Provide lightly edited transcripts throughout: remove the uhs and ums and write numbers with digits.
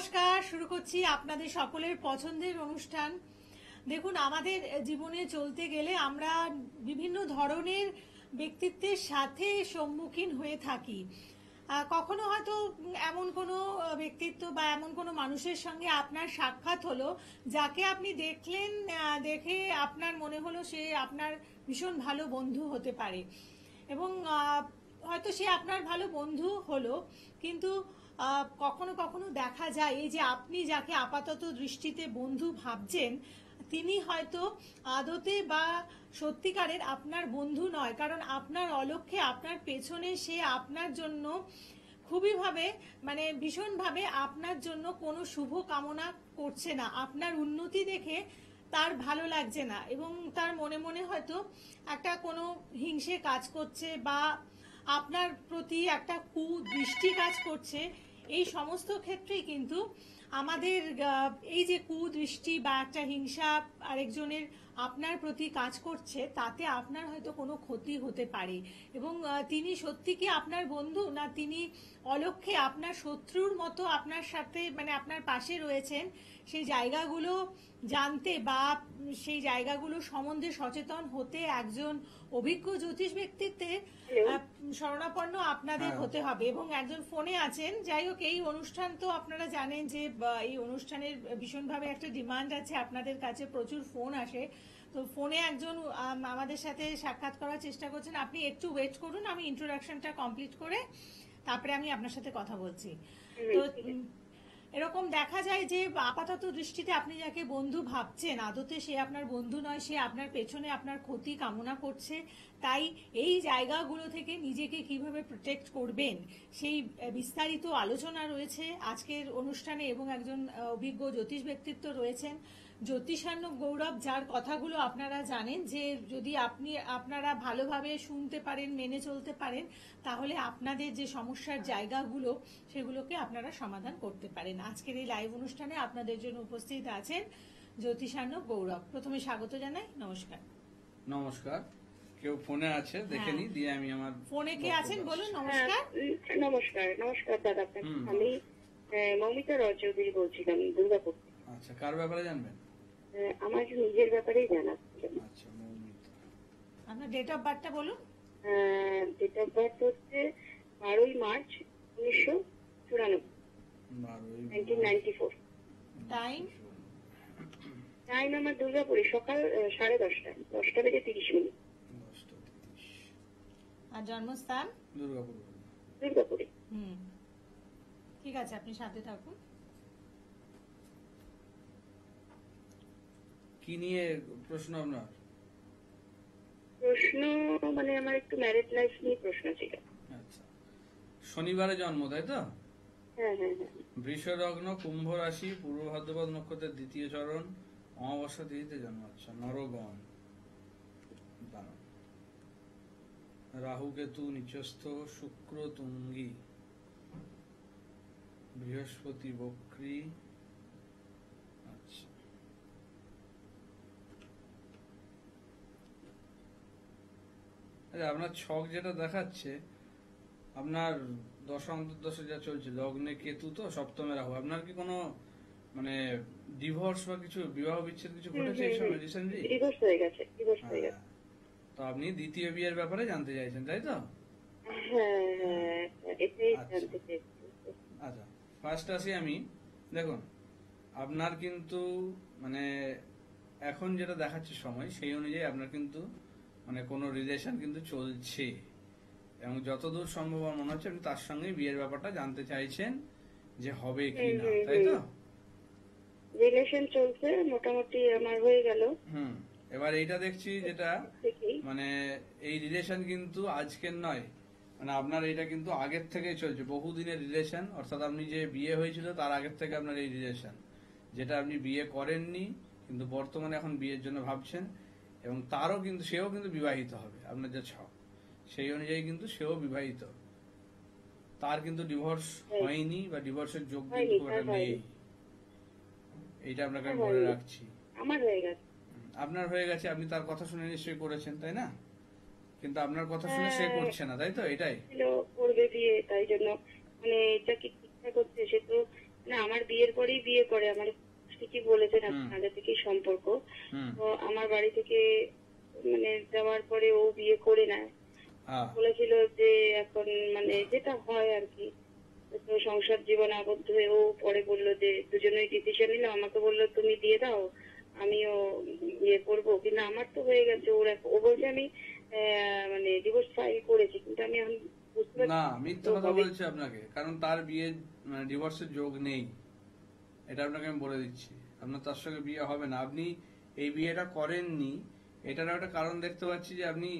নমস্কার, শুরু করছি আপনাদের সকলের পছন্দের অনুষ্ঠান। দেখুন, আমাদের জীবনে চলতে গেলে আমরা বিভিন্ন ধরনের ব্যক্তিত্বের সাথে সম্মুখীন হয়ে থাকি। কখনো হয়তো এমন কোনো ব্যক্তিত্ব বা এমন কোনো মানুষের সঙ্গে আপনার সাক্ষাৎ হলো, যাকে আপনি দেখলেন, দেখে আপনার মনে হলো সে আপনার ভীষণ ভালো বন্ধু হতে পারে। এবং হয়তো সে আপনার ভালো বন্ধু হলো, কিন্তু কখনো কখনো দেখা যায় এই যে আপনি যাকে আপাতত দৃষ্টিতে বন্ধু ভাবছেন, তিনি হয়তো আদতে বা সত্যিকারের আপনার বন্ধু নয়। কারণ আপনার অলক্ষ্যে, আপনার পেছনে সে আপনার জন্য খুবই ভাবে, মানে ভীষণভাবে আপনার জন্য কোনো শুভ কামনা করছে না। আপনার উন্নতি দেখে তার ভালো লাগছে না এবং তার মনে মনে হয়তো একটা কোনো হিংসে কাজ করছে বা আপনার প্রতি একটা কুদৃষ্টি কাজ করছে। এই সমস্ত ক্ষেত্রেই কিন্তু আমাদের এই যে কুদৃষ্টি বা একটা হিংসা আরেকজনের আপনার প্রতি কাজ করছে, তাতে আপনার হয়তো কোনো ক্ষতি হতে পারে। এবং তিনি সত্যি কি আপনার বন্ধু, না তিনি অলক্ষ্যে আপনার শত্রুর মতো আপনার সাথে, মানে আপনার পাশে রয়েছেন? সেই জায়গাগুলো জানতে বা সেই জায়গাগুলো সম্বন্ধে সচেতন হতে একজন অভিজ্ঞ জ্যোতিষ ব্যক্তিত্বের শরণাপন্ন আপনাদের হতে হবে। এবং একজন ফোনে আছেন। যাই হোক, এই অনুষ্ঠান তো আপনারা জানেন যে এই অনুষ্ঠানের ভীষণভাবে একটা ডিমান্ড আছে, আপনাদের কাছে প্রচুর ফোন আসে। তো ফোনে একজন আমাদের সাথে সাক্ষাৎ করার চেষ্টা করছেন। আপনি একটু ওয়েট করুন, আমি ইন্ট্রোডাকশনটা কমপ্লিট করে তারপরে আমি আপনার সাথে কথা বলছি। তো এরকম দেখা যায় যে আপাতত দৃষ্টিতে আপনি যাকে বন্ধু ভাবছেন, আদতে সে আপনার বন্ধু নয়, সে আপনার পেছনে আপনার ক্ষতি কামনা করছে। তাই এই জায়গাগুলো থেকে নিজেকে কিভাবে প্রোটেক্ট করবেন, সেই বিস্তারিত আলোচনা রয়েছে আজকের অনুষ্ঠানে। এবং একজন অভিজ্ঞ জ্যোতিষ ব্যক্তিত্ব রয়েছেন, জ্যোতিষার্ণব গৌরব, যার কথাগুলো আপনারা জানেন যে যদি আপনারা ভালোভাবে শুনতে পারেন, মেনে চলতে পারেন, তাহলে আপনাদের যে সমস্যার জায়গাগুলো সেগুলোকে আপনারা সমাধান করতে পারেন। আজকের এই লাইভ অনুষ্ঠানে আপনাদের জন্য উপস্থিত আছেন জ্যোতিষার্ণব গৌরব। প্রথমে স্বাগত জানাই। নমস্কার। নমস্কার। কেউ ফোনে আছে দেখে নি, দিয়ে আমি আমার ফোনে কে আছেন বলুন। নমস্কার। নমস্কার। নমস্কার দাদা, আমি মৌমিতা রয় চৌধুরী বলছিলাম দুর্গাপুর। আচ্ছা, কার ব্যাপারে জানবেন? আমার নিজের ব্যাপারেই জানার ছিল। আচ্ছা, মৌমিতা, আপনার ডেট অফ বার্থটা বলুন। ডেট অফ বার্থ হচ্ছে 12ই মার্চ 1994। 1994। টাইম আমার দুর্গাপুরে সকাল 10:30, 10:30। আর জন্মস্থান দুর্গাপুরে। ঠিক আছে, আপনি সাথে থাকুন। কি নিয়ে প্রশ্ন আপনার? প্রশ্ন মানে আমার একটু ম্যারেজ লাইফ নিয়ে প্রশ্ন ছিল। আচ্ছা, শনিবারে জন্ম, তাই তো? হ্যাঁ হ্যাঁ হ্যাঁ। বৃষ লগ্ন, কুম্ভ রাশি, পূর্ব ভাদ্রপদ নক্ষত্রের দ্বিতীয় চরণ, অমাবস্যা তিথিতে জন্ম। আচ্ছা, নরগণ। রাহু কেতু নিচস্থ, শুক্র তুঙ্গি, বৃহস্পতি বক্রী। আচ্ছা, আপনার ছক যেটা দেখাচ্ছে, আপনার দশা অন্তর্দশা যা চলছে, লগ্নে কেতু তো সপ্তমে রাহু, আপনার কি কোনো মানে ডিভোর্স বা কিছু বিবাহ বিচ্ছেদ কিছু ঘটেছে এই সময় রিসেন্টলি? ডিভোর্স হয়ে গেছে। তো আপনি দ্বিতীয় বিয়ের ব্যাপারে জানতে চাইছেন, তাই তো? হ্যাঁ, এটাই জানতে চাইছি। আচ্ছা, ফার্স্ট আসি আমি। দেখুন, আপনার কিন্তু মানে এখন যেটা দেখাচ্ছে সময়, সেই অনুযায়ী আপনার কিন্তু মানে কোনো রিলেশন কিন্তু চলছে, এবং যতদূর সম্ভব আমার মনে হচ্ছে আপনি তার সঙ্গে বিয়ের ব্যাপারটা জানতে চাইছেন যে হবে কি না, তাই তো? রিলেশন চলছে, মোটামুটি আমার হয়ে গেল। এবার এইটা দেখছি যেটা মানে এই রিলেশন কিন্তু আজকের নয়, মানে আপনার এটা কিন্তু আগের থেকেই চলছে, বহুদিনের রিলেশন। অর্থাৎ আপনি যে বিয়ে হয়েছিল তার আগের থেকে আপনার এই রিলেশন, যেটা আপনি বিয়ে করেননি কিন্তু বর্তমানে এখন বিয়ের জন্য ভাবছেন, এবং তারও কিন্তু সেও কিন্তু বিবাহিত হবে। আপনার যে ছক সেই অনুযায়ী কিন্তু সেও বিবাহিত, তার কিন্তু ডিভোর্স হয়নি বা ডিভোর্সের যোগ্য নেই। এইটা আপনাকে আমি বলে রাখছি। আমার হয়ে গেছে। আপনার হয়ে গেছে, আপনি তার কথা শুনে নিশ্চয়ই করেছেন, তাই না? কিন্তু আপনার কথা শুনে সে করছে না, তাই তো? এটাই করবে বিয়ে, তাই জন্য মানে এটা কি ঠিকঠাক হচ্ছে? সে তো না আমার বিয়ের পরেই বিয়ে করে, আমার ঠিকই বলেছেন আপনি, আগে থেকেই সম্পর্ক। হুম। তো আমার বাড়ি থেকে মানে যাওয়ার পরে ও বিয়ে করে নেয়। আহ, বলেছিল যে এখন মানে যেটা হয় আর কি, তো সংসার জীবনে আবদ্ধ হয়ে ও পরে বললো যে দুজনেই ডিসিশন নিল, আমাকে বললো তুমি দিয়ে দাও আমিও ইয়ে করবো, কিন্তু আমার তো হয়ে গেছে। ও বলছে আমি মানে ডিভোর্স ফাইল করেছি, কিন্তু আমি এখন বুঝতে পারছি না, না মিথ্যে তো কথা হবে বলছে আপনাকে, কারণ তার বিয়ে মানে ডিভোর্সের যোগ নেই, এটা আপনাকে আমি বলে দিচ্ছি। আপনার তার সঙ্গে বিয়ে হবে না, আপনি এই বিয়েটা করেননি, এটারও একটা কারণ দেখতে পাচ্ছি যে আপনি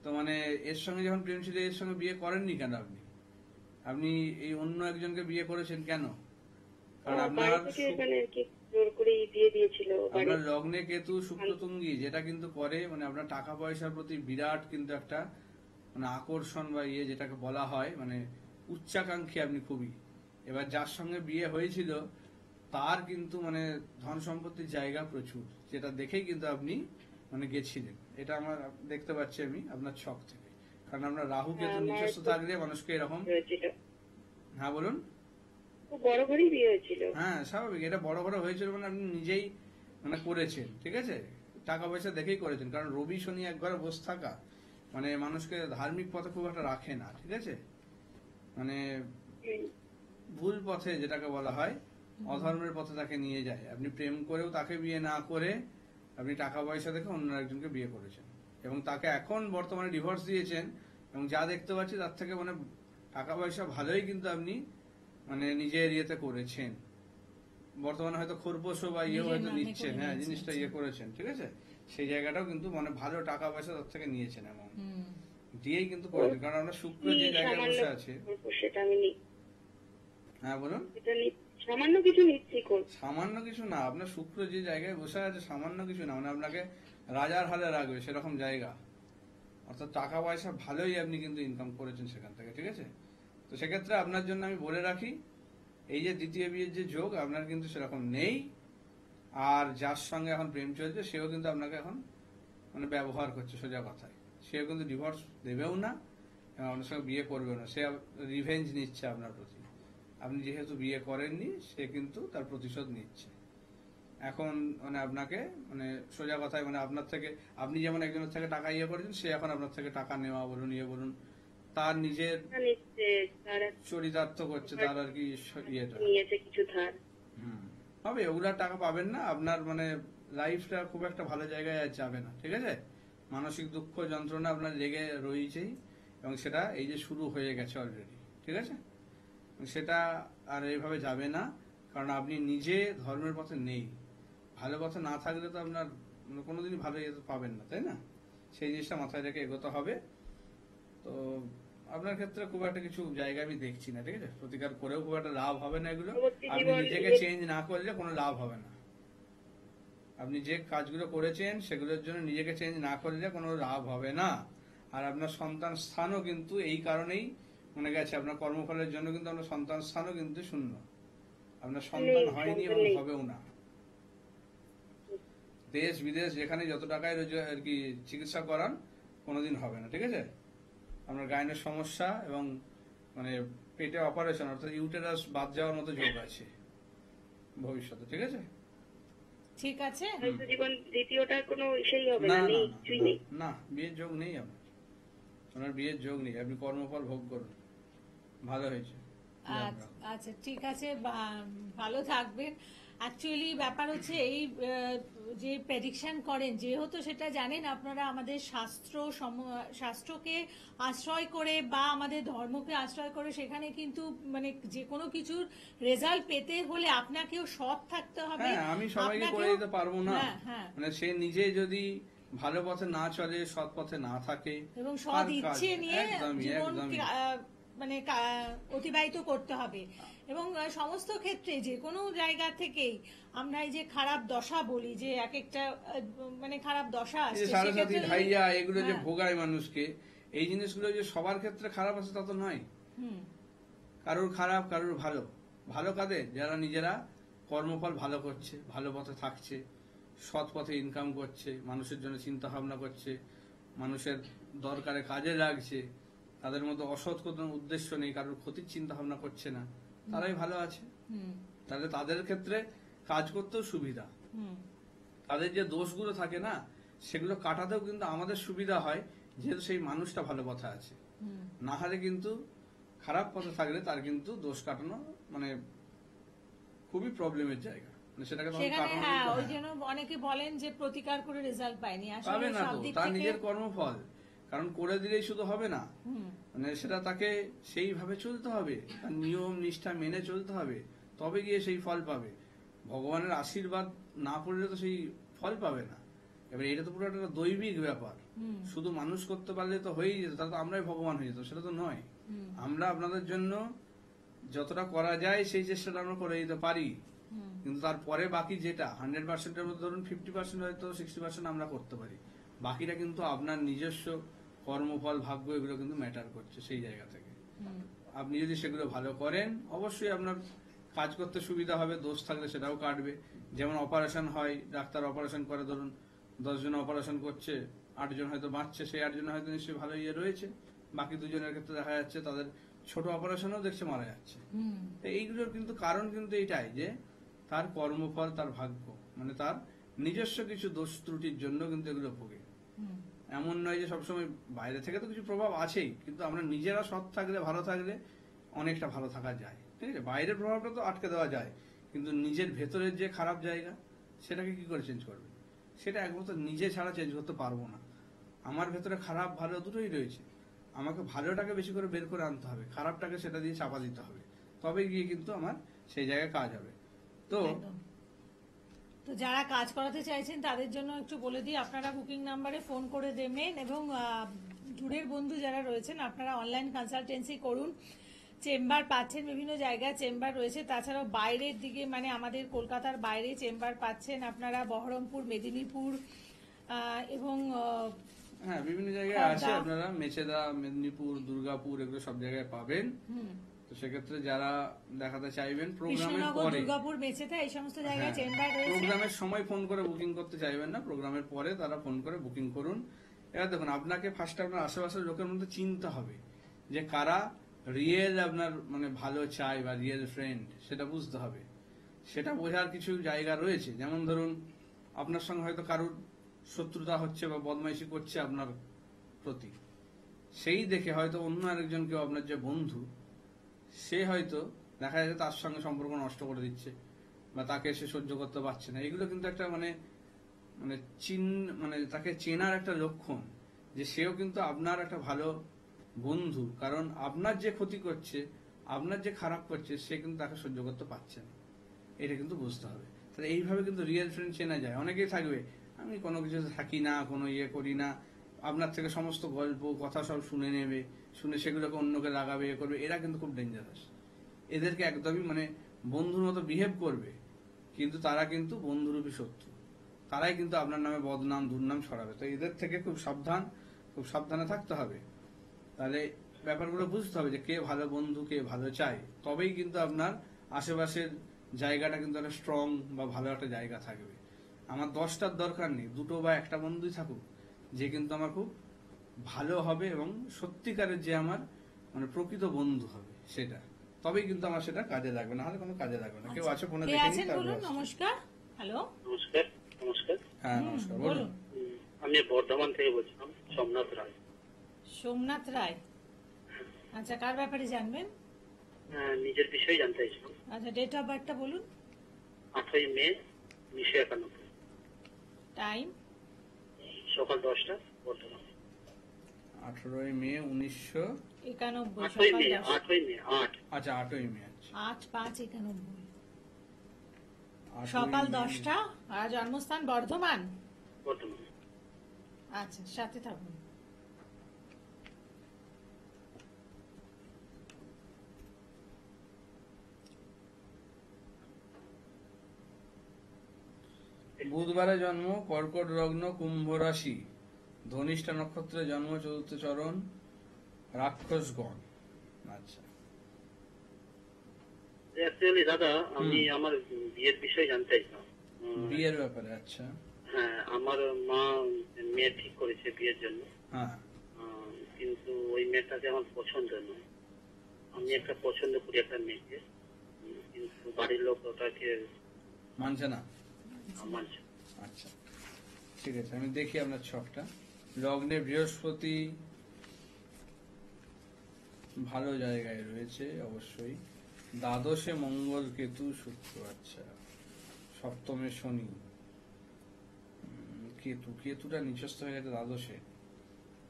তো মানে এর সঙ্গে যখন প্রেম ছিল এর সঙ্গে বিয়ে করেননি কেন আপনি? আপনি এই অন্য একজনকে বিয়ে করেছেন কেন? কারণ আপনার বাড়ি থেকে মানে আর কি জোর করে দিয়ে দিয়েছিল বাড়ি। আপনার লগ্নে কেতু শুক্রতুঙ্গি, যেটা কিন্তু করে মানে আপনার টাকা পয়সার প্রতি বিরাট কিন্তু একটা মানে আকর্ষণ বা ইয়ে যেটাকে বলা হয়, মানে উচ্চাকাঙ্ক্ষী আপনি খুবই। এবার যার সঙ্গে বিয়ে হয়েছিল তার কিন্তু মানে ধন সম্পত্তির জায়গা প্রচুর, যেটা দেখেই কিন্তু আপনি মানে গেছিলেন। এটা আমার দেখতে পাচ্ছি আমি আপনার ছক থেকে, কারণ আপনার রাহু কেতু নিচস্থ থাকলে মানুষকে এরকম। হয়েছিল, হ্যাঁ বলুন। খুব বড় করেই বিয়ে হয়েছিল। হ্যাঁ স্বাভাবিক, এটা বড় বড় হয়েছিল মানে আপনি নিজেই মানে করেছেন, ঠিক আছে, টাকা পয়সা দেখেই করেছেন। কারণ রবি শনি এক ঘরে বসে থাকা মানে মানুষকে ধার্মিক পথে খুব একটা রাখে না, ঠিক আছে, মানে ভুল পথে যেটাকে বলা হয় অধর্মের পথে তাকে নিয়ে যায়। আপনি প্রেম করেও তাকে বিয়ে না করে আপনি টাকা পয়সা দেখে অন্য একজনকে বিয়ে করেছেন এবং তাকে এখন বর্তমানে ডিভোর্স দিয়েছেন, এবং যা দেখতে পাচ্ছি তার থেকে মানে টাকা পয়সা ভালোই কিন্তু আপনি মানে নিজের ইয়েতে করেছেন। বর্তমানে হয়তো খোরপোশো বা ইয়ে নিজের হয়তো নামে নিচ্ছেন, করে হ্যাঁ নিয়েছেন, জিনিসটা ইয়ে করেছেন, ঠিক আছে, সেই জায়গাটাও কিন্তু মানে ভালো টাকা পয়সা তার থেকে নিয়েছেন এবং হুম। দিয়েই কিন্তু করেছেন। কারণ আমরা শুক্র যে জায়গায় সামান্য বসে আছে। করবো, সেটা আমি হ্যাঁ বলুন। সামান্য কিছু নিচ্ছি করবো। সামান্য কিছু না, আপনার শুক্র যে জায়গায় বসে আছে সামান্য কিছু না, মানে আপনাকে রাজার হালে রাখবে সেরকম জায়গা। অর্থাৎ টাকা পয়সা ভালোই আপনি কিন্তু ইনকাম করেছেন সেখান থেকে, ঠিক আছে। তো সেক্ষেত্রে আপনার জন্য আমি বলে রাখি, এই যে দ্বিতীয় বিয়ের যে যোগ আপনার কিন্তু সেরকম নেই। আর যার সঙ্গে এখন প্রেম চলছে সেও কিন্তু আপনাকে এখন মানে ব্যবহার করছে, সোজা কথায়। সেও কিন্তু ডিভোর্স দেবেও না এবং আপনার সঙ্গে বিয়ে করবেও না, সে রিভেঞ্জ নিচ্ছে আপনার প্রতি। আপনি যেহেতু বিয়ে করেননি সে কিন্তু তার প্রতিশোধ নিচ্ছে এখন। মানে আপনাকে মানে সোজা কথায় মানে আপনার থেকে, আপনি যেমন একজনের থেকে টাকা ইয়ে করেছেন, সে এখন আপনার থেকে টাকা নেওয়া বলুন ইয়ে বলুন তার নিজের নিচ্ছে, তারা চরিতার্থ করছে, তার আর কি ইয়েটা। নিয়েছে কিছু ধার। হবে, ওগুলার টাকা পাবেন না, আপনার মানে লাইফটা খুব একটা ভালো জায়গায় আর যাবে না, ঠিক আছে। মানসিক দুঃখ যন্ত্রণা আপনার লেগে রয়েছেই এবং সেটা এই যে শুরু হয়ে গেছে অলরেডি, ঠিক আছে। সেটা আর এইভাবে যাবে না, কারণ আপনি নিজে ধর্মের পথে নেই। ভালো পথে না থাকলে তো আপনার মানে কোনোদিনই ভালো ইয়ে পাবেন না, তাই না। সেই জিনিসটা মাথায় রেখে এগোতে হবে। তো আপনার ক্ষেত্রে খুব একটা কিছু জায়গা আমি দেখছি না, ঠিক আছে। প্রতিকার করেও খুব একটা লাভ হবে না এগুলো, পরবর্তী আপনি জীবন নিজেকে চেঞ্জ না করলে কোনো লাভ হবে না। আপনি যে কাজগুলো করেছেন সেগুলোর জন্য নিজেকে চেঞ্জ না করলে কোনো লাভ হবে না। আর আপনার সন্তান স্থানও কিন্তু এই কারণেই মনে গেছে, আপনার কর্মফলের জন্য কিন্তু আপনার সন্তান স্থানও কিন্তু শূন্য, আপনার সন্তান হয়নি এবং হবেও না। দেশ বিদেশ যেখানে যত টাকায় আর কি চিকিৎসা করান কোনোদিন হবে না, ঠিক আছে। আপনার গাইনের সমস্যা এবং মানে পেটে অপারেশন অর্থাৎ ইউটেরাস বাদ যাওয়ার মতো যোগ আছে ভবিষ্যতে, ঠিক আছে। ঠিক আছে। হয়তো জীবন দ্বিতীয়টার কোনো সেই হবে না না, না নেই, কিছুই নেই। না, বিয়ের যোগ নেই আপনার, আপনার বিয়ের যোগ নেই। আপনি কর্মফল ভোগ করুন, ভালো হয়েছে। আচ্ছা ঠিক আছে, ভালো থাকবেন। অ্যাকচুয়ালি ব্যাপার হচ্ছে এই যে প্রেডিকশন করেন, যেহেতু সেটা জানেন আপনারা, আমাদের শাস্ত্রকে আশ্রয় করে বা আমাদের ধর্মকে আশ্রয় করে, সেখানে কিন্তু মানে যে কোনো কিছুর রেজাল্ট পেতে হলে আপনাকেও সৎ থাকতে হবে। হ্যাঁ, আমি সবাইকে করে দিতে পারবো না, হ্যাঁ, মানে সে নিজে যদি ভালো পথে না চলে, সৎ পথে না থাকে এবং সৎ ইচ্ছে নিয়ে জীবন একদমই মানে অতিবাহিত করতে হবে। এবং সমস্ত ক্ষেত্রে যে কোনো জায়গা থেকেই আমরা এই যে খারাপ দশা বলি, যে এক একটা মানে খারাপ দশা এই যে আসছে, সাড়ে সাথী সেক্ষেত্রে ঢাইয়া এগুলো যে হ্যাঁ। ভোগায় মানুষকে, এই জিনিসগুলো যে সবার ক্ষেত্রে খারাপ আছে তা তো নয়। কারোর খারাপ কারোর ভালো। ভালো কাদের? যারা নিজেরা কর্মফল ভালো করছে, ভালো পথে থাকছে, সৎ পথে ইনকাম করছে, মানুষের জন্য চিন্তা ভাবনা করছে, মানুষের দরকারে কাজে লাগছে, তাদের মধ্যে অসৎ কোনো উদ্দেশ্য নেই, কারোর ক্ষতির চিন্তা ভাবনা করছে না, তারাই ভালো আছে। তাহলে তাদের ক্ষেত্রে কাজ করতেও সুবিধা। হুম তাদের যে দোষগুলো থাকে না, সেগুলো কাটাতেও কিন্তু আমাদের সুবিধা হয়, যেহেতু সেই মানুষটা ভালো পথে আছে। হুম না হলে কিন্তু খারাপ পথে থাকলে তার কিন্তু দোষ কাটানো মানে খুবই প্রবলেমের জায়গা, মানে সেটাকে তখন সেখানে কাটানো হ্যাঁ, কিন্তু ওই জন্য অনেকে বলেন যে প্রতিকার করে রেজাল্ট পায়নি, পাবে আসলে না সব তো, দিক তার থেকে নিজের কর্মফল। কারণ করে দিলেই শুধু হবে না, হুম মানে সেটা তাকে সেইভাবে চলতে হবে, তার নিয়ম নিষ্ঠা মেনে চলতে হবে, তবে গিয়ে সেই ফল পাবে। ভগবানের আশীর্বাদ না পড়লে তো সেই ফল পাবে না। এবার এটা তো পুরো একটা দৈবিক ব্যাপার, হুম শুধু মানুষ করতে পারলে তো হয়েই যেত, তাহলে তো আমরাই ভগবান হয়ে যেত, সেটা তো নয়। হুম আমরা আপনাদের জন্য যতটা করা যায় সেই চেষ্টাটা আমরা করে দিতে পারি, হুম কিন্তু তারপরে বাকি যেটা 100%-এর মধ্যে ধরুন 50% হয়তো 60% আমরা করতে পারি, বাকিটা কিন্তু আপনার নিজস্ব কর্মফল ভাগ্য এগুলো কিন্তু ম্যাটার করছে সেই জায়গা থেকে। হুম আপনি যদি সেগুলো ভালো করেন অবশ্যই আপনার কাজ করতে সুবিধা হবে, দোষ থাকলে সেটাও কাটবে। যেমন অপারেশন হয়, ডাক্তার অপারেশন করে ধরুন 10 জন অপারেশন করছে, 8 জন হয়তো বাঁচছে, সেই 8 জন হয়তো নিশ্চয়ই ভালো ইয়ে রয়েছে, বাকি 2 জনের ক্ষেত্রে দেখা যাচ্ছে তাদের ছোট অপারেশনও দেখছে মারা যাচ্ছে। হুম তো এইগুলোর কিন্তু কারণ কিন্তু এটাই যে তার কর্মফল, তার ভাগ্য, মানে তার নিজস্ব কিছু দোষ ত্রুটির জন্য কিন্তু এগুলো ভোগে। হুম এমন নয় যে সবসময় বাইরে থেকে তো কিছু প্রভাব আছেই, কিন্তু আমরা নিজেরা সৎ থাকলে, ভালো থাকলে অনেকটা ভালো থাকা যায়। ঠিক আছে, বাইরের প্রভাবটা তো আটকে দেওয়া যায়, কিন্তু নিজের ভেতরের যে খারাপ জায়গা সেটাকে কি করে চেঞ্জ করবে? সেটা একমাত্র নিজে ছাড়া চেঞ্জ করতে পারবো না। আমার ভেতরে খারাপ ভালো দুটোই রয়েছে, আমাকে ভালোটাকে বেশি করে বের করে আনতে হবে, খারাপটাকে সেটা দিয়ে চাপা দিতে হবে, তবে গিয়ে কিন্তু আমার সেই জায়গায় কাজ হবে। তো একদম। তো যারা কাজ করাতে চাইছেন তাদের জন্য একটু বলে দিই, আপনারা বুকিং নাম্বারে ফোন করে দেবেন, এবং দূরের বন্ধু যারা রয়েছেন আপনারা অনলাইন কনসালটেন্সি করুন। চেম্বার পাচ্ছেন, বিভিন্ন জায়গায় চেম্বার রয়েছে, তাছাড়াও বাইরের দিকে মানে আমাদের কলকাতার বাইরে চেম্বার পাচ্ছেন আপনারা, বহরমপুর, মেদিনীপুর এবং হ্যাঁ, বিভিন্ন জায়গায় খড়দা। আছে, আপনারা মেচেদা, মেদিনীপুর, দুর্গাপুর এগুলো সব জায়গায় পাবেন। হুম, তো সেক্ষেত্রে যারা দেখাতে চাইবেন প্রোগ্রামের কৃষ্ণনগর, পরে, দুর্গাপুর, মেচেদা এই সমস্ত জায়গায় হ্যাঁ, চেম্বার রয়েছে। প্রোগ্রামের সময় ফোন করে বুকিং করতে চাইবেন না, প্রোগ্রামের পরে তারা ফোন করে বুকিং করুন। এবার দেখুন, আপনাকে ফার্স্ট আপনার আশেপাশের লোকের মধ্যে চিনতে হবে যে কারা রিয়েল আপনার মানে ভালো চায় বা রিয়েল ফ্রেন্ড, সেটা বুঝতে হবে। সেটা বোঝার কিছু জায়গা রয়েছে, যেমন ধরুন আপনার সঙ্গে হয়তো কারুর শত্রুতা হচ্ছে বা বদমাইশি করছে আপনার প্রতি, সেই দেখে হয়তো অন্য আরেকজন কেউ আপনার যে বন্ধু, সে হয়তো দেখা যাচ্ছে তার সঙ্গে সম্পর্ক নষ্ট করে দিচ্ছে বা তাকে সে সহ্য করতে পারছে না। এগুলো কিন্তু একটা মানে মানে মানে তাকে চেনার একটা লক্ষণ যে সেও কিন্তু আপনার একটা ভালো বন্ধু, কারণ আপনার যে ক্ষতি করছে, আপনার যে খারাপ করছে, সে কিন্তু তাকে সহ্য করতে পারছে না। এটা কিন্তু বুঝতে হবে। তাহলে এইভাবে কিন্তু রিয়েল ফ্রেন্ড চেনা যায়। অনেকেই থাকবে আমি কোনো কিছু থাকি না, কোনো ইয়ে করি না, আপনার থেকে সমস্ত গল্প কথা সব শুনে নেবে, শুনে সেগুলোকে অন্যকে লাগাবে, ইয়ে করবে, এরা কিন্তু খুব ডেঞ্জারাস। এদেরকে একদমই মানে বন্ধুর মতো বিহেভ করবে, কিন্তু তারা কিন্তু বন্ধুরূপী শত্রু, তারাই কিন্তু আপনার নামে বদনাম দুর্নাম ছড়াবে। তো এদের থেকে খুব সাবধান, খুব সাবধানে থাকতে হবে। তাহলে ব্যাপারগুলো বুঝতে হবে যে কে ভালো বন্ধু, কে ভালো চায়, তবেই কিন্তু আপনার আশেপাশের জায়গাটা কিন্তু একটা স্ট্রং বা ভালো একটা জায়গা থাকবে। আমার 10টার দরকার নেই, 2টো বা 1টা বন্ধুই থাকুক, যে কিন্তু আমার খুব ভালো হবে এবং সত্যিকারের যে আমার মানে প্রকৃত বন্ধু হবে, সেটা তবেই কিন্তু আমার সেটা কাজে লাগবে, না হলে কোনো কাজে লাগবে না। কেউ আছে ফোনে কে দেখে আছেন নিই, তারপর বলুন? আসছি। নমস্কার। হ্যালো, নমস্কার। নমস্কার। হ্যাঁ নমস্কার, বলুন। বলুন। আমি বর্ধমান থেকে বলছিলাম, সোমনাথ রায়। সোমনাথ রায়, আচ্ছা, কার ব্যাপারে জানবেন? নিজের বিষয়ে জানতে চাইছিলাম। আচ্ছা, ডেট অফ বার্থটা বলুন। 8ই মে 1991, টাইম? সকাল 10টা, বর্ধমান। 18ই মে 91, 8ই সকাল মে 10, 8ই মে 8 আচ্ছা 8ই মে, আচ্ছা 8/5/91, 8ই সকাল মে। 10টা, আর জন্মস্থান বর্ধমান। বর্ধমান। আচ্ছা, সাথে থাকুন। বুধবারে জন্ম, কর্কট লগ্ন, কুম্ভ রাশি, ধনিষ্ঠা নক্ষত্রে জন্ম, চতুর্থ চরণ, রাক্ষসগণ। আচ্ছা, অ্যাকচুয়ালি দাদা, আমি আমার বিয়ের বিষয়ে জানতে চাইছিলাম। বিয়ের ব্যাপারে। আচ্ছা, হ্যাঁ, আমার মা মেয়ে ঠিক করেছে বিয়ের জন্য, হ্যাঁ কিন্তু ওই মেয়েটাকে আমার পছন্দ নয়। আমি একটা পছন্দ করি একটা মেয়েকে, কিন্তু বাড়ির লোক ওটাকে মানছে না? মানছে। আচ্ছা, ঠিক আছে, আমি দেখি আপনার ছকটা। লগ্নে বৃহস্পতি ভালো জায়গায় রয়েছে অবশ্যই, দ্বাদশে মঙ্গল কেতু শুক্র, আচ্ছা, সপ্তমে শনি, কেতুটা নিচস্থ হয়ে গেছে দ্বাদশে।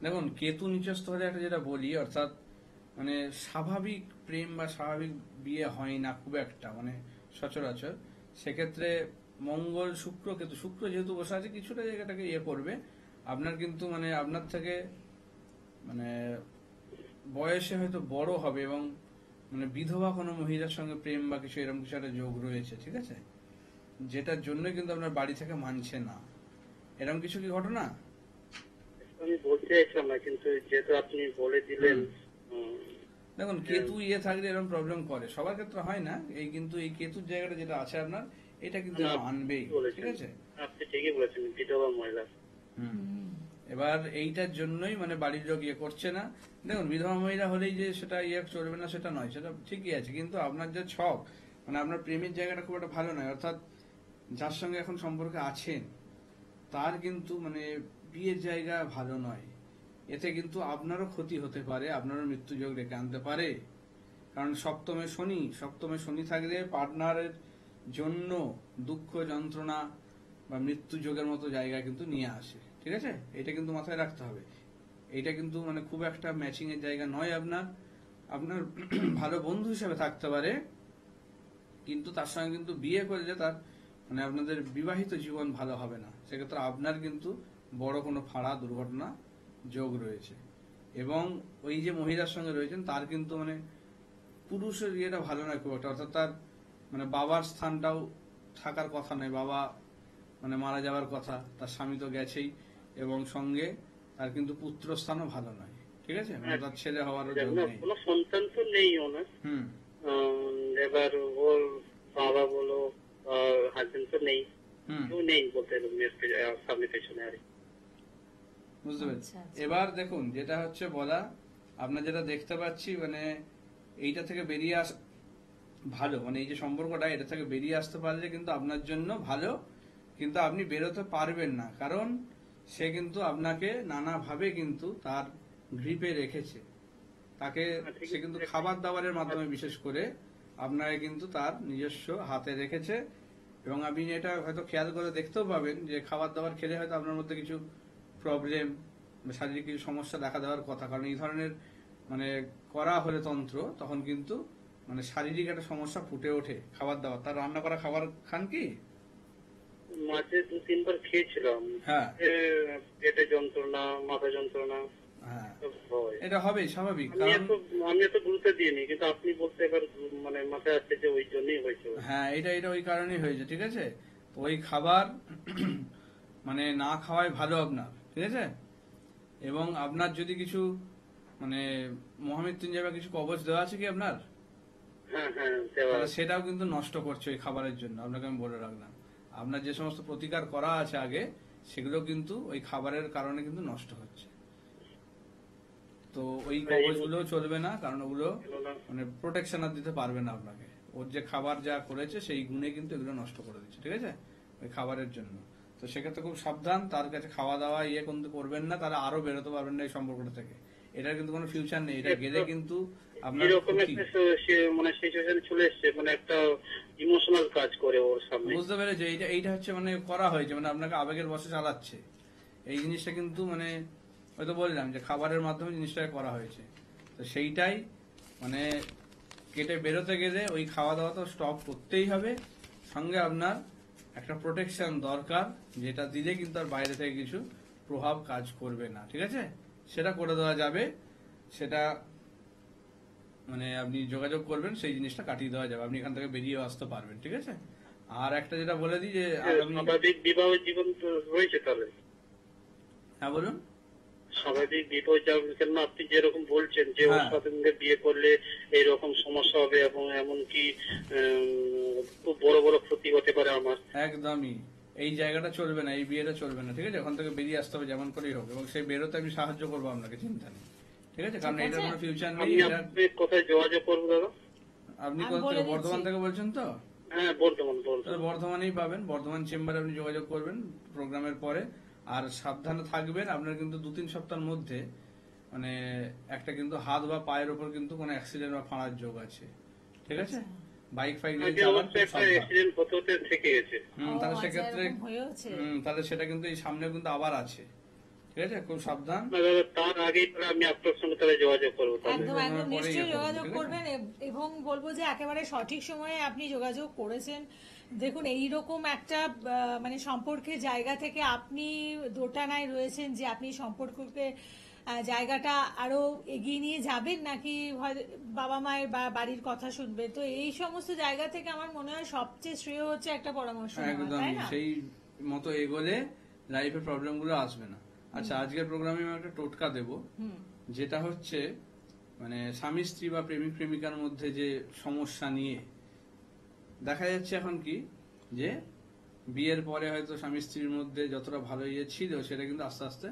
দেখুন, কেতু নিচস্থ হলে একটা যেটা বলি, অর্থাৎ মানে স্বাভাবিক প্রেম বা স্বাভাবিক বিয়ে হয় না খুব একটা, মানে সচরাচর। সেক্ষেত্রে মঙ্গল শুক্র যেহেতু বসে আছে, কিছুটা জায়গাটাকে ইয়ে করবে। আপনার কিন্তু মানে আপনার থেকে মানে বয়সে হয়তো বড় হবে, এবং মানে বিধবা কোনো মহিলার সঙ্গে প্রেম বা কিছু এরকম কিছু একটা যোগ রয়েছে, ঠিক আছে, যেটার জন্য কিন্তু আপনার বাড়ি থেকে মানছে না। এরকম কিছু কি ঘটনা? আমি বলতে চাইছিলাম না, কিন্তু যেহেতু আপনি বলে দিলেন, দেখুন, কেতু ইয়ে থাকলে এরকম প্রবলেম করে, সবার ক্ষেত্রে হয় না। এই কিন্তু এই কেতুর জায়গাটা যেটা আছে আপনার, এটা কিন্তু আনবেই, ঠিক আছে। আপনি ঠিকই বলেছেন, বিধবা মহিলা। এবার এইটার জন্যই মানে বাড়ির লোক ইয়ে করছে না। দেখুন, বিধবা মহিলা হলেই যে সেটা ইয়ে চলবে না সেটা নয়, সেটা ঠিকই আছে, কিন্তু আপনার যে ছক, মানে আপনার প্রেমের জায়গাটা খুব একটা ভালো নয়। অর্থাৎ যার সঙ্গে এখন সম্পর্কে আছেন তার কিন্তু মানে বিয়ের জায়গা ভালো নয়। এতে কিন্তু আপনারও ক্ষতি হতে পারে, আপনারও মৃত্যু যোগ ডেকে আনতে পারে। কারণ সপ্তমে শনি থাকলে পার্টনারের জন্য দুঃখ, যন্ত্রণা বা মৃত্যু যোগের মতো জায়গা কিন্তু নিয়ে আসে, ঠিক আছে। এটা কিন্তু মাথায় রাখতে হবে। এটা কিন্তু মানে খুব একটা ম্যাচিং এর জায়গা নয়। আপনার ভালো বন্ধু হিসেবে থাকতে পারে, কিন্তু তার সঙ্গে কিন্তু বিয়ে করলে তার মানে আপনাদের বিবাহিত জীবন ভালো হবে না। সেক্ষেত্রে আপনার কিন্তু বড় কোনো ফাঁড়া দুর্ঘটনা যোগ রয়েছে। এবং ওই যে মহিলার সঙ্গে রয়েছেন তার কিন্তু মানে পুরুষের ইয়েটা ভালো নয় খুব একটা, অর্থাৎ তার মানে বাবার স্থানটাও থাকার কথা নয়, বাবা মানে মারা যাওয়ার কথা, তার স্বামী তো গেছেই, এবং সঙ্গে তার কিন্তু পুত্র স্থানও ভালো নয়, ঠিক আছে, মানে তার ছেলে হওয়ারও যোগ নেই। কোনো সন্তান তো নেই ওনার। এবার ওর বাবা বলো, হাজবেন্ড তো নেই, কেউ নেই বলতে সামনে পেছনে আর কি। বুঝতে পেরেছি। এবার দেখুন, যেটা হচ্ছে বলা, আপনার যেটা দেখতে পাচ্ছি মানে এইটা থেকে বেরিয়ে ভালো, মানে এই যে সম্পর্কটা, এটা থেকে বেরিয়ে আসতে পারলে কিন্তু আপনার জন্য ভালো, কিন্তু আপনি বেরোতে পারবেন না, কারণ সে কিন্তু আপনাকে নানাভাবে কিন্তু তার গ্রিপে রেখেছে। তাকে সে কিন্তু খাবার দাবারের মাধ্যমে বিশেষ করে আপনাকে কিন্তু তার নিজস্ব হাতে রেখেছে। এবং আপনি এটা হয়তো খেয়াল করে দেখতেও পাবেন যে খাবার দাবার খেলে হয়তো আপনার মধ্যে কিছু প্রবলেম, শারীরিক কিছু সমস্যা দেখা দেওয়ার কথা, কারণ এই ধরনের মানে করা হলে তন্ত্র, তখন কিন্তু মানে শারীরিক একটা সমস্যা ফুটে ওঠে। খাবার দাবার, তার রান্না করা খাবার খান কি? মাঝে 2-3 বার খেয়েছিলাম। হ্যাঁ, পেটে যন্ত্রণা, মাথা যন্ত্রণা, হ্যাঁ, সব হয়। এটা হবেই, স্বাভাবিক। আমি এত গুরুত্ব দিইনি, কিন্তু আপনি বলতে এবার মানে মাথায় আসছে যে ওই জন্যই হয়েছে। হ্যাঁ, এটা ওই কারণেই হয়েছে, ঠিক আছে। তো ওই খাবার মানে না খাওয়াই ভালো আপনার, ঠিক আছে। এবং আপনার যদি কিছু মানে মহামৃত্যুঞ্জয় বা কিছু কবচ দেওয়া আছে কি আপনার? হ্যাঁ, তাহলে সেটাও কিন্তু নষ্ট করছে ওই খাবারের জন্য, আপনাকে আমি বলে রাখলাম। আপনার যে সমস্ত প্রতিকার করা আছে আগে, সেগুলো কিন্তু ওই খাবারের কারণে কিন্তু নষ্ট হচ্ছে। তো ওই কবচগুলো চলবে না, কারণ ওগুলো মানে প্রোটেকশন আর দিতে পারবে না আপনাকে। ওর যে খাবার যা করেছে সেই গুণে কিন্তু এগুলো নষ্ট করে দিচ্ছে, ঠিক আছে, ওই খাবারের জন্য। তো সেক্ষেত্রে খুব সাবধান, তার কাছে খাওয়া দাওয়া ইয়ে কিন্তু করবেন না, তারা আরো বেরোতে পারবেন না এই সম্পর্কটা থেকে। এটার কিন্তু কোনো ফিউচার নেই, এটা গেলে কিন্তু আপনার এরকম একটা মানে সিচুয়েশন চলে এসছে, মানে একটা ইমোশনাল কাজ করে ওর সামনে। বুঝতে পেরেছে, এইটা হচ্ছে মানে করা হয়েছে, মানে আপনাকে আবেগের বশে চালাচ্ছে। এই জিনিসটা কিন্তু মানে হয়তো বললাম যে খাবারের মাধ্যমে জিনিসটাকে করা হয়েছে। তো সেইটাই মানে কেটে বেরোতে গেলে ওই খাওয়া দাওয়া তো স্টপ করতেই হবে, সঙ্গে আপনার একটা প্রোটেকশন দরকার, যেটা দিলে কিন্তু আর বাইরে থেকে কিছু প্রভাব কাজ করবে না, ঠিক আছে। সেটা করে দেওয়া যাবে, সেটা মানে আপনি যোগাযোগ করবেন, সেই জিনিসটা কাটিয়ে দেওয়া যাবে, আপনি এখান থেকে বেরিয়ে আসতে পারবেন, ঠিক আছে। আর একটা যেটা বলে দিই যে স্বাভাবিক বিবাহ জীবন তো রয়েছে তাহলে। হ্যাঁ বলুন। স্বাভাবিক বিবাহ যেমন আপনি যেরকম বলছেন যে ওর সাথে বিয়ে করলে এইরকম সমস্যা হবে, এবং এমনকি খুব বড় বড় ক্ষতি হতে পারে আমার। একদমই এই জায়গাটা চলবে না, এই বিয়েটা চলবে না, ঠিক আছে। ওখান থেকে বেরিয়ে আসতে হবে যেমন করেই হোক, এবং সেই বেরোতে আমি সাহায্য করবো আপনাকে, চিন্তা নেই, ঠিক আছে। কারণ এটার কোনো ফিউচার নেই। কোথায় যোগাযোগ করবো দাদা? আপনি আমি কোথা বলে থেকে, দিচ্ছি। বর্ধমান থেকে বলছেন তো? হ্যাঁ, বর্ধমান তাহলে বর্ধমানেই পাবেন, বর্ধমান চেম্বারে আপনি যোগাযোগ করবেন প্রোগ্রামের পরে। আর সাবধানে থাকবেন, আপনার কিন্তু 2-3 সপ্তাহের মধ্যে মানে একটা কিন্তু হাত বা পায়ের উপর কিন্তু কোনো অ্যাক্সিডেন্ট বা ফাঁড়ার যোগ আছে, ঠিক আছে? বাইক ফাইক নিয়ে আগে চালান, অবশ্য খুব একটা সাবধান। অ্যাক্সিডেন্ট হতে হতে থেকে গেছে। তাহলে আচ্ছা, সেক্ষেত্রে এরকম হয়েওছে। তাহলে সেটা কিন্তু এই সামনে কিন্তু আবার আছে, ঠিক আছে? খুব সাবধান। না দাদা, তার আগেই তাহলে আমি আপনার সঙ্গে তাহলে যোগাযোগ করবো তাহলে। একদম একদম প্রোগ্রামের পরেই নিশ্চয়ই ইয়ে করবেন, যোগাযোগ ঠিক আছে? করবেন এবং বলবো যে একেবারে সঠিক সময়ে আপনি যোগাযোগ করেছেন। দেখুন এইরকম একটা মানে সম্পর্কের জায়গা থেকে আপনি দোটানায় রয়েছেন যে আপনি সম্পর্ককে জায়গাটা আরো এগিয়ে নিয়ে যাবেন নাকি বাবা মায়ের বা বাড়ির কথা শুনবে। তো এই সমস্ত জায়গা থেকে আমার মনে হয় সবচেয়ে শ্রেয় হচ্ছে একটা পরামর্শ নেওয়া, একদম তাই না? সেই মতো এগোলে লাইফে প্রবলেম গুলো আসবে না। আচ্ছা, আজকের প্রোগ্রামে আমি একটা টোটকা দেব, হুম যেটা হচ্ছে মানে স্বামী স্ত্রী বা প্রেমিক প্রেমিকার মধ্যে যে সমস্যা নিয়ে দেখা যাচ্ছে এখন কি, যে বিয়ের পরে হয়তো স্বামী স্ত্রীর মধ্যে যতটা ভালো ইয়ে ছিল সেটা কিন্তু আস্তে আস্তে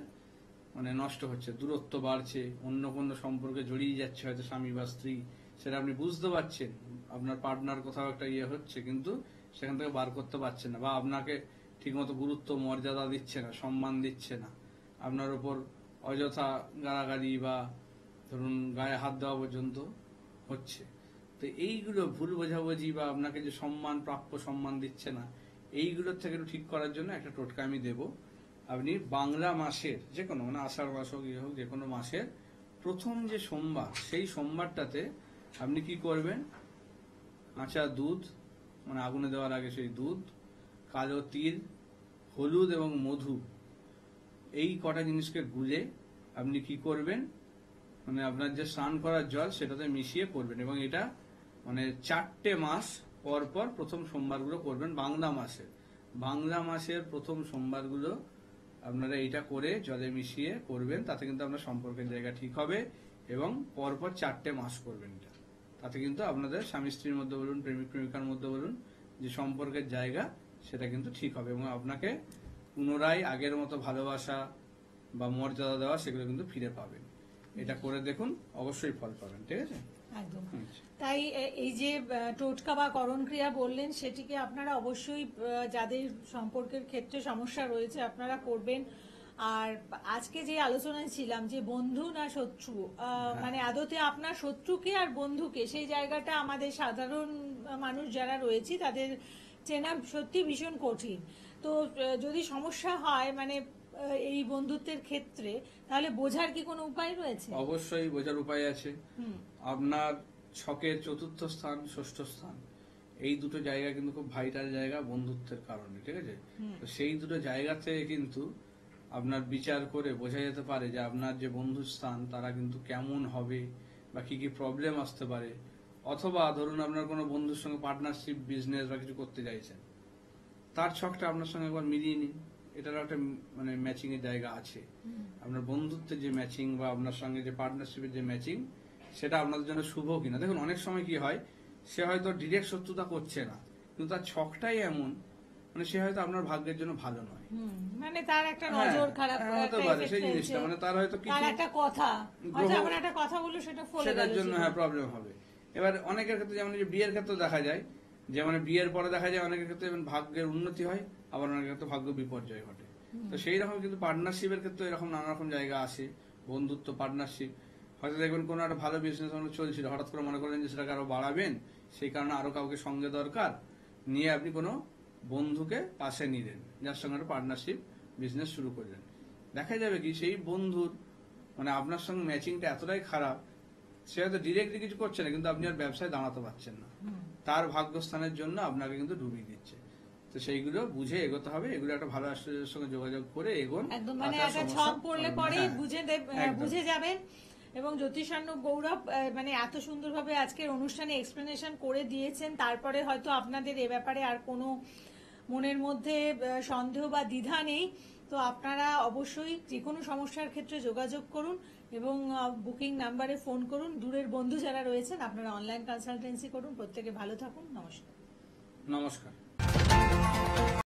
মানে নষ্ট হচ্ছে, দূরত্ব বাড়ছে, অন্য কোনো সম্পর্কে জড়িয়ে যাচ্ছে হয়তো স্বামী বা স্ত্রী, সেটা আপনি বুঝতে পারছেন, আপনার পার্টনার কোথাও একটা ইয়ে হচ্ছে কিন্তু সেখান থেকে বার করতে পারছেন না, বা আপনাকে ঠিকমতো গুরুত্ব মর্যাদা দিচ্ছে না, সম্মান দিচ্ছে না, আপনার উপর অযথা গালাগালি বা ধরুন গায়ে হাত দেওয়া পর্যন্ত হচ্ছে। তো এইগুলো ভুল বোঝাবুঝি বা আপনাকে যে সম্মান, প্রাপ্য সম্মান দিচ্ছে না, এইগুলোর থেকে একটু ঠিক করার জন্য একটা টোটকা আমি দেব। আপনি বাংলা মাসের যে কোনো, মানে আষাঢ় মাস হোক ইয়ে হোক, যে কোনো মাসের প্রথম যে সোমবার, সেই সোমবারটাতে আপনি কি করবেন, কাঁচা দুধ, মানে আগুনে দেওয়ার আগে সেই দুধ, কালো তিল, হলুদ এবং মধু, এই কটা জিনিসকে গুলে আপনি কি করবেন, মানে আপনার যে স্নান করার জল সেটাতে মিশিয়ে করবেন, এবং এটা মানে 4টে মাস পর পর প্রথম সোমবারগুলো করবেন বাংলা মাসের প্রথম সোমবারগুলো আপনারা এইটা করে জলে মিশিয়ে করবেন। তাতে কিন্তু আপনার সম্পর্কের জায়গা ঠিক হবে, এবং পরপর 4টে মাস করবেন এটা। তাতে কিন্তু আপনাদের স্বামী স্ত্রীর মধ্যে বলুন, প্রেমিক প্রেমিকার মধ্যে বলুন, যে সম্পর্কের জায়গা সেটা কিন্তু ঠিক হবে, এবং আপনাকে পুনরায় আগের মতো ভালোবাসা বা মর্যাদা দেওয়া সেগুলো কিন্তু ফিরে পাবেন। এটা করে দেখুন, অবশ্যই ফল পাবেন, ঠিক আছে? একদম আচ্ছা। তাই এই যে টোটকা বা করণ ক্রিয়া বললেন সেটিকে আপনারা অবশ্যই যাদের সম্পর্কের ক্ষেত্রে সমস্যা রয়েছে আপনারা করবেন। আর আজকে যে আলোচনায় ছিলাম যে বন্ধু না শত্রু, মানে আদতে আপনার শত্রুকে আর বন্ধুকে, সেই জায়গাটা আমাদের সাধারণ মানুষ যারা রয়েছি তাদের চেনা সত্যি ভীষণ কঠিন। তো যদি সমস্যা হয় মানে এই বন্ধুত্বের ক্ষেত্রে, তাহলে বোঝার কি কোনো উপায় রয়েছে? অবশ্যই বোঝার উপায় আছে। হুম আপনার ছকের 4র্থ স্থান, 6ষ্ঠ স্থান, এই দুটো জায়গা কিন্তু খুব ভাইটাল জায়গা বন্ধুত্বের কারণে, ঠিক আছে? তো সেই দুটো জায়গা থেকে কিন্তু আপনার বিচার করে বোঝা যেতে পারে যে আপনার যে বন্ধুর স্থান তারা কিন্তু কেমন হবে, বা কি কি প্রবলেম আসতে পারে। অথবা ধরুন আপনার কোনো বন্ধুর সঙ্গে পার্টনারশিপ, বিজনেস বা কিছু করতে চাইছেন, তার ছকটা আপনার সঙ্গে একবার মিলিয়ে নিন, এটারও একটা মানে ম্যাচিং এর জায়গা আছে। আপনার বন্ধুত্বের যে ম্যাচিং বা আপনার সঙ্গে যে পার্টনারশিপের যে ম্যাচিং, সেটা আপনাদের জন্য শুভ কিনা। দেখুন অনেক সময় কি হয়, সে হয়তো ডিরেক্ট শত্রুতা করছে না, কিন্তু তার ছকটাই এমন, মানে সে হয়তো আপনার ভাগ্যের জন্য ভালো নয়। মানে তার একটা হ্যাঁ, নজর খারাপ হ্যাঁ, হতে একটা পারে effect সেই ফেলছে। জিনিসটা, মানে তার হয়তো তার কিছু একটা কথা, হয়তো গ্রহ- এমন একটা কথা বললো সেটা ফলে সেটার গেল জন্য সেটা। হ্যাঁ প্রবলেম হবে। এবার অনেকের ক্ষেত্রে, যেমন এই যে বিয়ের ক্ষেত্রে দেখা যায়, যে মানে বিয়ের পরে দেখা যায় অনেকের ক্ষেত্রে যেমন ভাগ্যের উন্নতি হয়, আবার অনেকের ক্ষেত্রে ভাগ্য বিপর্যয় ঘটে। তো সেই রকম কিন্তু পার্টনারশিপের ক্ষেত্রে এরকম নানা রকম জায়গা আসে, বন্ধুত্ব, পার্টনারশিপ। হয়তো দেখবেন কোনো একটা ভালো বিজনেস চলছিল, হঠাৎ করে মনে করেন যে সেটাকে আরো বাড়াবেন, সেই কারণে আরো কাউকে সঙ্গে দরকার, নিয়ে আপনি কোনো বন্ধুকে পাশে নিলেন, যার সঙ্গে একটা পার্টনারশিপ বিজনেস শুরু করলেন। দেখা যাবে কি সেই বন্ধুর মানে আপনার সঙ্গে ম্যাচিংটা এতটাই খারাপ, সে হয়তো ডিরেক্টলি কিছু করছে না, কিন্তু আপনি আর ব্যবসায় দাঁড়াতে পারছেন না, তার ভাগ্যস্থানের জন্য আপনাকে কিন্তু ডুবিয়ে দিচ্ছে। তো সেইগুলো বুঝে এগোতে হবে, এগুলো একটা ভালো অ্যাস্ট্রোলজারের সঙ্গে যোগাযোগ করে এগোন। একদম মানে তাতে আর একটা সমস্যা ছক পড়লে হবে না। পরে হ্যাঁ, একদম। বুঝে যাবেন। এবং জ্যোতিষান্ন গৌরব মানে এত সুন্দরভাবে আজকের অনুষ্ঠানে এক্সপ্লেনেশন করে দিয়েছেন, তারপরে হয়তো আপনাদের এ ব্যাপারে আর কোনো মনের মধ্যে সন্দেহ বা দ্বিধা নেই। তো আপনারা অবশ্যই যে কোনো সমস্যার ক্ষেত্রে যোগাযোগ করুন এবং বুকিং নাম্বারে ফোন করুন। দূরের বন্ধু যারা রয়েছেন আপনারা অনলাইন কনসালটেন্সি করুন। প্রত্যেকে ভালো থাকুন। নমস্কার। নমস্কার।